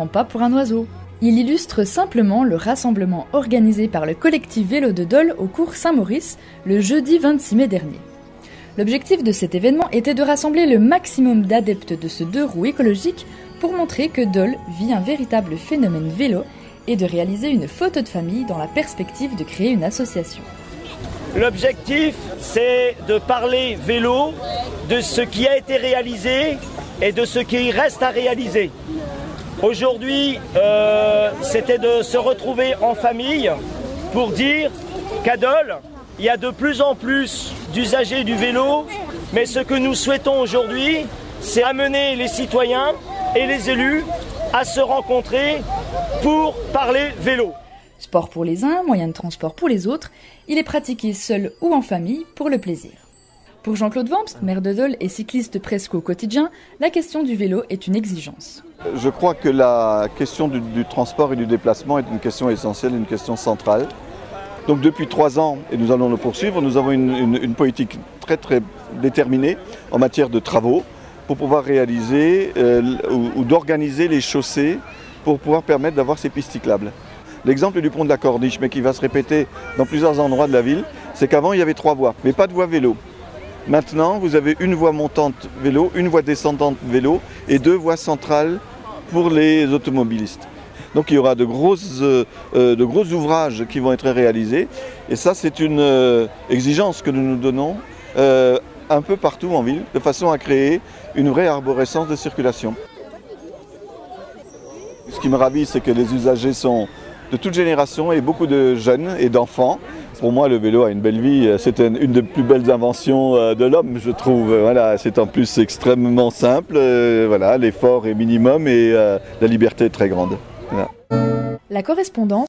prend pas pour un oiseau. Il illustre simplement le rassemblement organisé par le collectif Vélo de Dole au cours Saint-Maurice le jeudi 26 mai dernier. L'objectif de cet événement était de rassembler le maximum d'adeptes de ce deux roues écologique pour montrer que Dole vit un véritable phénomène vélo et de réaliser une photo de famille dans la perspective de créer une association. L'objectif, c'est de parler vélo, de ce qui a été réalisé et de ce qui reste à réaliser. Aujourd'hui, c'était de se retrouver en famille pour dire qu'à Dole, il y a de plus en plus d'usagers du vélo, mais ce que nous souhaitons aujourd'hui, c'est amener les citoyens et les élus à se rencontrer pour parler vélo. Sport pour les uns, moyen de transport pour les autres, il est pratiqué seul ou en famille pour le plaisir. Pour Jean-Claude Vamst, maire de Dole et cycliste presque au quotidien, la question du vélo est une exigence. Je crois que la question du transport et du déplacement est une question essentielle, une question centrale. Donc depuis 3 ans, et nous allons le poursuivre, nous avons une politique très déterminée en matière de travaux pour pouvoir réaliser ou d'organiser les chaussées pour pouvoir permettre d'avoir ces pistes cyclables. L'exemple du pont de la Corniche, mais qui va se répéter dans plusieurs endroits de la ville, c'est qu'avant il y avait 3 voies, mais pas de voie vélo. Maintenant, vous avez une voie montante vélo, une voie descendante vélo et 2 voies centrales pour les automobilistes. Donc il y aura de gros ouvrages qui vont être réalisés. Et ça, c'est une exigence que nous nous donnons un peu partout en ville, de façon à créer une vraie arborescence de circulation. Ce qui me ravit, c'est que les usagers sont de toute génération et beaucoup de jeunes et d'enfants. Pour moi, le vélo a une belle vie. C'est une des plus belles inventions de l'homme, je trouve. Voilà, c'est en plus extrêmement simple. Voilà, l'effort est minimum et la liberté est très grande. Voilà. La correspondance